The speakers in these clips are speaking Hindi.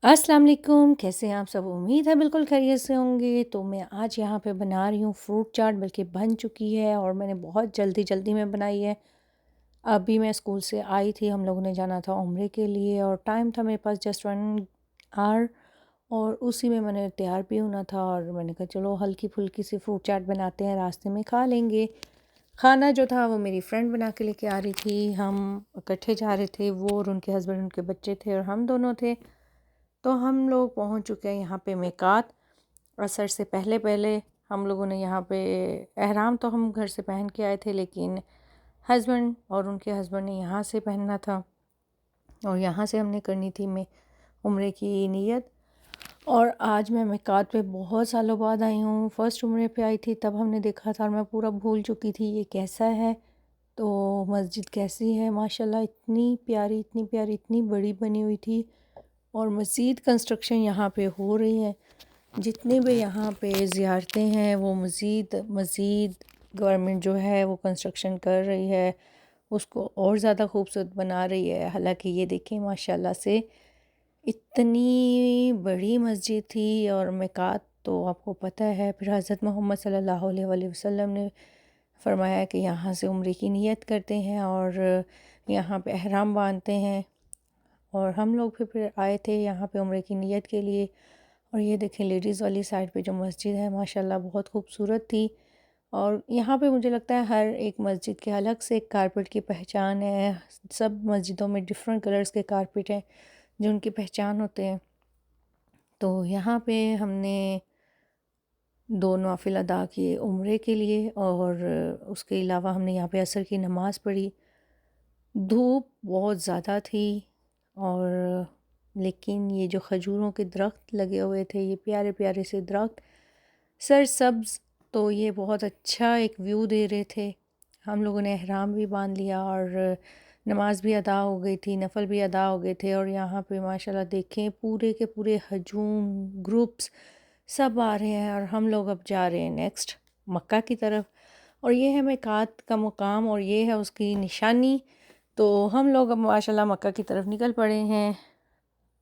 अस्सलाम वालेकुम, कैसे हैं आप सब? उम्मीद है बिल्कुल खैरियत से होंगे। तो मैं आज यहाँ पे बना रही हूँ फ्रूट चाट, बल्कि बन चुकी है और मैंने बहुत जल्दी-जल्दी में बनाई है। अभी मैं स्कूल से आई थी, हम लोगों ने जाना था उम्रे के लिए और टाइम था मेरे पास जस्ट 1 आवर, और उसी में मैंने तैयार भी होना था और मैंने कहा चलो हल्की-फुल्की सी फ्रूट चाट बनाते हैं, रास्ते में खा लेंगे। खाना जो था वो मेरी फ्रेंड बना के लेके आ रही थी, हम इकट्ठे जा रहे थे, वो और उनके हस्बैंड, उनके बच्चे थे और हम दोनों थे। तो हम लोग पहुंच चुके हैं यहाँ पे मीकात। असर से पहले पहले हम लोगों ने यहाँ पे एहराम तो हम घर से पहन के आए थे, लेकिन हस्बैंड और उनके हस्बैंड ने यहाँ से पहनना था और यहाँ से हमने करनी थी मैं उम्रे की नीयत। और आज मैं मीकात पे बहुत सालों बाद आई हूँ। फ़र्स्ट उम्रे पे आई थी तब हमने देखा था और मैं पूरा भूल चुकी थी ये कैसा है। तो मस्जिद कैसी है, माशाल्लाह इतनी प्यारी, इतनी प्यारी, इतनी बड़ी बनी हुई थी। और मज़ीद कंस्ट्रक्शन यहाँ पे हो रही है। जितने भी यहाँ पे ज़ियारतें हैं वो मज़ीद मज़ीद गवर्नमेंट जो है वो कंस्ट्रक्शन कर रही है, उसको और ज़्यादा खूबसूरत बना रही है। हालांकि ये देखें माशाल्लाह से इतनी बड़ी मस्जिद थी। और मिकात तो आपको पता है, फिर हज़रत मोहम्मद सल्लल्लाहु अलैहि वसल्लम ने फरमाया कि यहाँ से उम्रे की नियत करते हैं और यहाँ पे एहराम बांधते हैं। और हम लोग फिर आए थे यहाँ पे उम्रे की नियत के लिए। और ये देखें लेडीज़ वाली साइड पे जो मस्जिद है माशाल्लाह बहुत खूबसूरत थी। और यहाँ पे मुझे लगता है हर एक मस्जिद के अलग से एक कारपेट की पहचान है। सब मस्जिदों में डिफरेंट कलर्स के कारपेट हैं जो उनकी पहचान होते हैं। तो यहाँ पे हमने 2 नवाफिल अदा किए उम्रे के लिए और उसके अलावा हमने यहाँ पे असर की नमाज़ पढ़ी। धूप बहुत ज़्यादा थी और लेकिन ये जो खजूरों के दरख्त लगे हुए थे, ये प्यारे प्यारे से दरख्त सरसब्ज़, तो ये बहुत अच्छा एक व्यू दे रहे थे। हम लोगों ने एहराम भी बांध लिया और नमाज भी अदा हो गई थी, नफल भी अदा हो गए थे। और यहाँ पे माशाल्लाह देखें पूरे के पूरे हजूम ग्रुप्स सब आ रहे हैं और हम लोग अब जा रहे हैं नेक्स्ट मक्का की तरफ। और ये है मिकात का मुकाम और ये है उसकी निशानी। तो हम लोग अब माशाल्लाह मक्का की तरफ निकल पड़े हैं।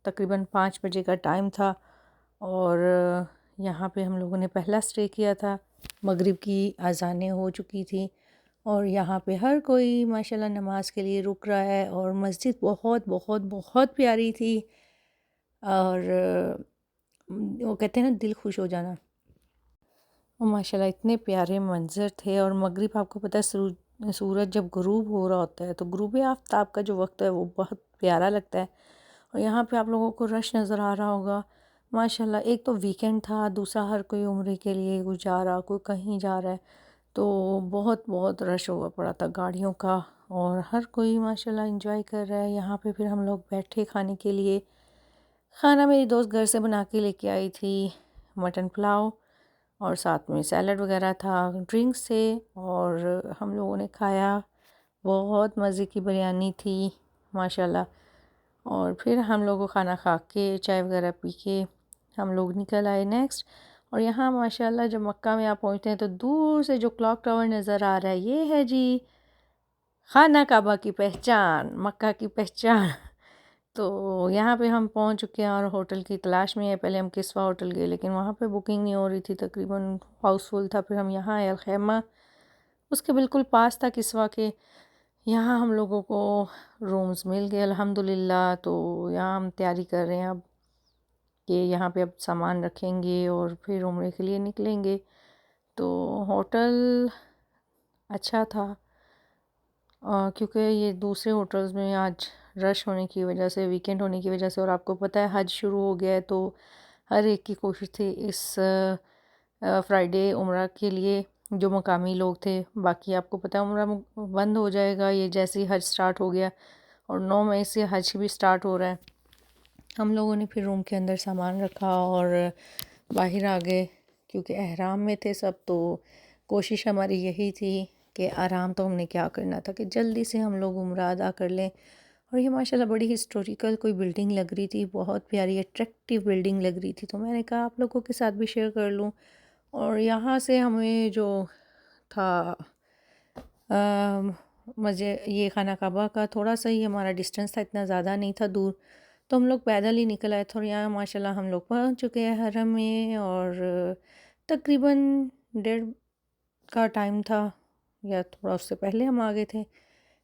तकरीबन 5 बजे का टाइम था और यहाँ पे हम लोगों ने पहला स्टे किया था। मगरिब की अज़ानें हो चुकी थी और यहाँ पे हर कोई माशाल्लाह नमाज के लिए रुक रहा है और मस्जिद बहुत बहुत बहुत प्यारी थी। और वो कहते हैं ना दिल खुश हो जाना। और माशाल्लाह इतने प्यारे मंज़र थे। और मगरिब आपको पता है सूरज जब गुरूब हो रहा होता है तो गुरूब आफ्ताब का जो वक्त है वो बहुत प्यारा लगता है। और यहाँ पे आप लोगों को रश नज़र आ रहा होगा माशाल्लाह। एक तो वीकेंड था, दूसरा हर कोई उम्रे के लिए कोई जा रहा, कोई कहीं जा रहा है, तो बहुत बहुत रश हुआ पड़ा था गाड़ियों का। और हर कोई माशाल्लाह एंजॉय कर रहा है। यहाँ पे फिर हम लोग बैठे खाने के लिए। खाना मेरी दोस्त घर से बना के लेके आई थी, मटन पुलाव और साथ में सैलड वगैरह था, ड्रिंक्स थे और हम लोगों ने खाया। बहुत मज़े की बिरयानी थी माशाल्लाह। और फिर हम लोग को खाना खा के चाय वगैरह पी के हम लोग निकल आए नेक्स्ट। और यहाँ माशाल्लाह जब मक्का में आप पहुँचते हैं तो दूर से जो क्लॉक टावर नज़र आ रहा है ये है जी खाना काबा की पहचान, मक्का की पहचान। तो यहाँ पे हम पहुँच चुके हैं और होटल की तलाश में है। पहले हम किस्वा होटल गए लेकिन वहाँ पे बुकिंग नहीं हो रही थी, तकरीबन हाउसफुल था। फिर हम यहाँ आए अलखैमा, उसके बिल्कुल पास था किस्वा के। यहाँ हम लोगों को रूम्स मिल गए अल्हम्दुलिल्लाह। तो यहाँ हम तैयारी कर रहे हैं अब कि यहाँ पे अब सामान रखेंगे और फिर उम्रे के लिए निकलेंगे। तो होटल अच्छा था क्योंकि ये दूसरे होटल्स में आज रश होने की वजह से, वीकेंड होने की वजह से, और आपको पता है हज शुरू हो गया है तो हर एक की कोशिश थी इस फ्राइडे उम्रा के लिए जो मकामी लोग थे। बाकी आपको पता है उम्रा बंद हो जाएगा ये जैसे ही हज स्टार्ट हो गया और 9 मई से हज भी स्टार्ट हो रहा है। हम लोगों ने फिर रूम के अंदर सामान रखा और बाहर आ गए क्योंकि एहराम में थे सब। तो कोशिश हमारी यही थी कि आराम तो हमने क्या करना था कि जल्दी से हम लोग उम्रा अदा कर लें। और ये माशाल्लाह बड़ी हिस्टोरिकल कोई बिल्डिंग लग रही थी, बहुत प्यारी अट्रैक्टिव बिल्डिंग लग रही थी। तो मैंने कहा आप लोगों के साथ भी शेयर कर लूँ। और यहाँ से हमें जो था मुझे ये खाना काबा का थोड़ा सा ही हमारा डिस्टेंस था, इतना ज़्यादा नहीं था दूर। तो हम लोग पैदल ही निकल आए थे और यहाँ माशाल्लाह हम लोग पहुँच चुके हैं हरम में। और तकरीबन 1:30 का टाइम था या थोड़ा उससे पहले हम आ गए थे,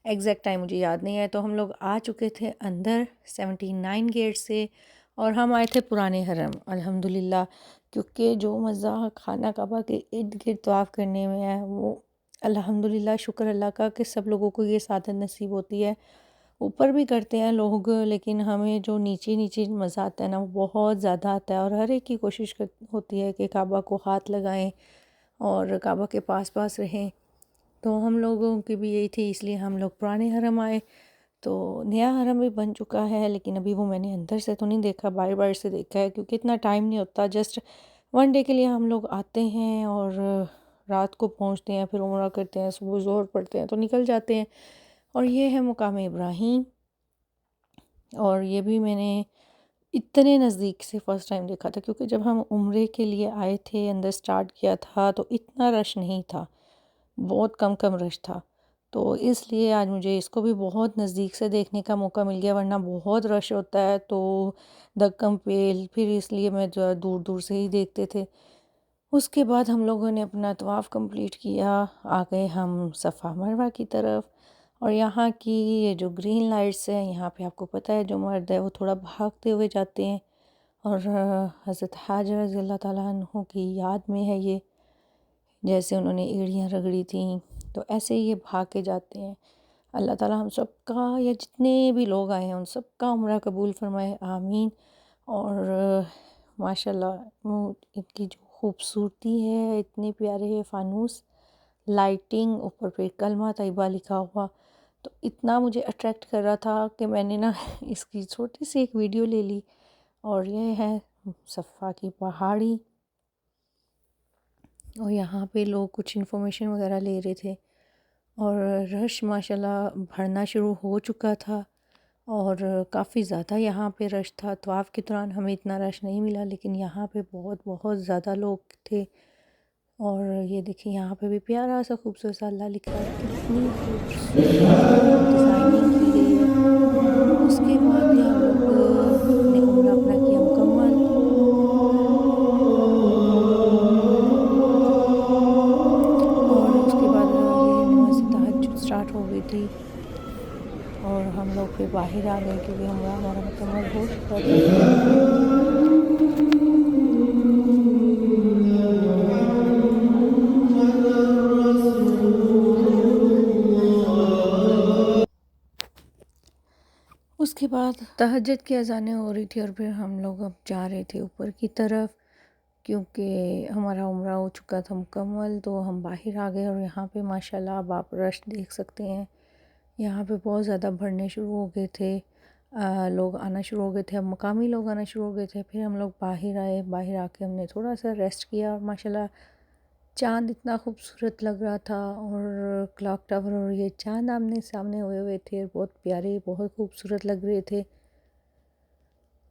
एग्जैक्ट टाइम मुझे याद नहीं है। तो हम लोग आ चुके थे अंदर 79 गेट से और हम आए थे पुराने हरम अल्हम्दुलिल्लाह। क्योंकि जो मज़ा खाना काबा के इर्द गिर्द तवाफ़ करने में है वो अल्हम्दुलिल्लाह, शुक्र अल्लाह का कि सब लोगों को ये सादत नसीब होती है। ऊपर भी करते हैं लोग, लेकिन हमें जो नीचे नीचे मज़ा आता है ना वो बहुत ज़्यादा आता है। और हर एक की कोशिश होती है कि काबा को हाथ लगाएं और काबा के पास पास रहें। तो हम लोगों की भी यही थी, इसलिए हम लोग पुराने हरम आए। तो नया हरम भी बन चुका है, लेकिन अभी वो मैंने अंदर से तो नहीं देखा, बाहर बाहर से देखा है, क्योंकि इतना टाइम नहीं होता। जस्ट 1 डे के लिए हम लोग आते हैं और रात को पहुंचते हैं, फिर उम्रा करते हैं, सुबह ज़ोहर पढ़ते हैं तो निकल जाते हैं। और ये है मुकाम इब्राहीम। और ये भी मैंने इतने नज़दीक से फ़र्स्ट टाइम देखा था, क्योंकि जब हम उम्रे के लिए आए थे, अंदर स्टार्ट किया था तो इतना रश नहीं था, बहुत कम कम रश था। तो इसलिए आज मुझे इसको भी बहुत नज़दीक से देखने का मौका मिल गया, वरना बहुत रश होता है तो धक्कम पेल, फिर इसलिए मैं जो है दूर दूर से ही देखते थे। उसके बाद हम लोगों ने अपना तवाफ़ कंप्लीट किया, आ गए हम सफ़ा मरवा की तरफ। और यहाँ की ये जो ग्रीन लाइट्स हैं, यहाँ पे आपको पता है जो मर्द है वो थोड़ा भागते हुए जाते हैं। और हज़रत हाजर रज़ी अल्लाह ताला अन्हु की याद में है ये, जैसे उन्होंने एड़ियाँ रगड़ी थी तो ऐसे ही ये भाग के जाते हैं। अल्लाह ताला हम सब का या जितने भी लोग आए हैं उन सब का उम्रा कबूल फरमाए, आमीन। और माशाल्लाह वो इनकी जो खूबसूरती है, इतने प्यारे है फ़ानूस, लाइटिंग, ऊपर पे कलमा तैयबा लिखा हुआ, तो इतना मुझे अट्रैक्ट कर रहा था कि मैंने ना इसकी छोटी सी एक वीडियो ले ली। और ये है सफ़ा की पहाड़ी, और यहाँ पे लोग कुछ इन्फॉर्मेशन वगैरह ले रहे थे। और रश माशाल्लाह भरना शुरू हो चुका था और काफ़ी ज़्यादा यहाँ पे रश था। तवाफ़ के दौरान हमें इतना रश नहीं मिला, लेकिन यहाँ पे बहुत बहुत ज़्यादा लोग थे। और ये देखिए यहाँ पे भी प्यारा सा खूबसूरत सा अल्लाह लिखा है, कितनी खूबसूरत डिज़ाइनिंग की गई है। उसके बाद ये हम लोग ने उम्रा अपना किया मुकम्मल। और उसके बाद ये नमाज़ तहज्जुद स्टार्ट हो गई थी और हम लोग फिर बाहर आ गए, क्योंकि उम्रा हमारा मुकम्मल हो चुका था। उसके बाद तहज्जुद की अज़ानें हो रही थी और फिर हम लोग अब जा रहे थे ऊपर की तरफ, क्योंकि हमारा उम्रा हो चुका था मुकम्मल। तो हम बाहर आ गए और यहाँ पे माशाल्लाह अब आप रश देख सकते हैं। यहाँ पे बहुत ज़्यादा भरने शुरू हो गए थे, लोग आना शुरू हो गए थे, अब मकामी लोग आना शुरू हो गए थे। फिर हम लोग बाहर आए, बाहर आके हमने थोड़ा सा रेस्ट किया और माशाल्लाह चाँद इतना खूबसूरत लग रहा था। और क्लॉक टावर और ये चाँद आमने सामने हुए हुए थे, बहुत प्यारे, बहुत खूबसूरत लग रहे थे।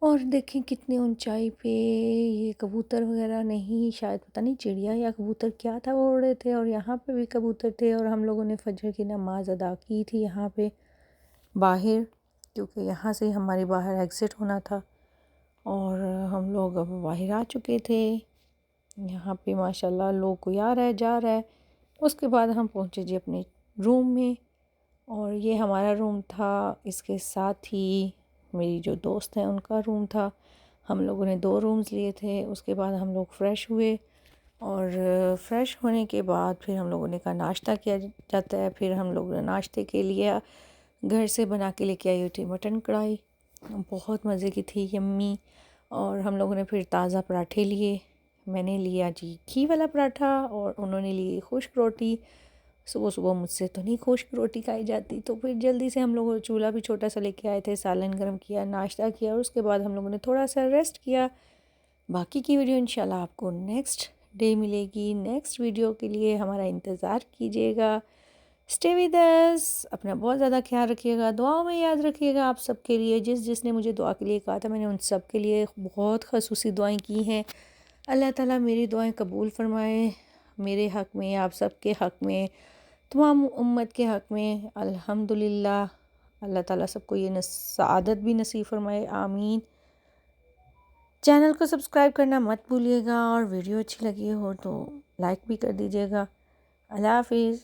और देखें कितनी ऊंचाई पे ये कबूतर वगैरह, नहीं शायद पता नहीं चिड़िया या कबूतर क्या था, वो उड़ रहे थे। और यहाँ पे भी कबूतर थे और हम लोगों ने फजर की नमाज़ अदा की थी यहाँ पे बाहर, क्योंकि यहाँ से हमारी बाहर एग्ज़िट होना था। और हम लोग अब बाहर आ चुके थे। यहाँ पे माशाल्लाह लोग कोई आ रहा है जा रहा है। उसके बाद हम पहुँचे जी अपने रूम में, और ये हमारा रूम था, इसके साथ ही मेरी जो दोस्त है उनका रूम था। हम लोगों ने 2 रूम्स लिए थे। उसके बाद हम लोग फ़्रेश हुए और फ़्रेश होने के बाद फिर हम लोगों ने कहा नाश्ता किया जाता है। फिर हम लोग नाश्ते के लिए घर से बना के लेके आई हुई थी मटन कढ़ाई, बहुत मज़े की थी, यम्मी। और हम लोगों ने फिर ताज़ा पराठे लिए, मैंने लिया जी घी वाला पराठा और उन्होंने ली खुश्क रोटी। सुबह सुबह मुझसे तो नहीं खुश्क रोटी खाई जाती, तो फिर जल्दी से हम लोग चूल्हा भी छोटा सा लेके आए थे, सालन गर्म किया, नाश्ता किया और उसके बाद हम लोगों ने थोड़ा सा रेस्ट किया। बाकी की वीडियो इंशाल्लाह आपको नेक्स्ट डे मिलेगी। नेक्स्ट वीडियो के लिए हमारा इंतज़ार कीजिएगा। स्टे विद अस, अपना बहुत ज़्यादा ख्याल रखिएगा, दुआओं में याद रखिएगा। आप सबके लिए जिसने मुझे दुआ के लिए कहा था, मैंने उन सब के लिए बहुत ख़ुसूसी दुआएं की हैं। अल्लाह ताला मेरी दुआएं कबूल फ़रमाए, मेरे हक़ में, आप सब के हक़ में, तमाम उम्मत के हक़ में। अल्हम्दुलिल्लाह, अल्लाह ताला सबको ये सआदत भी नसीब फरमाए, आमीन। चैनल को सब्सक्राइब करना मत भूलिएगा और वीडियो अच्छी लगी हो तो लाइक भी कर दीजिएगा। अल्लाह हाफिज़।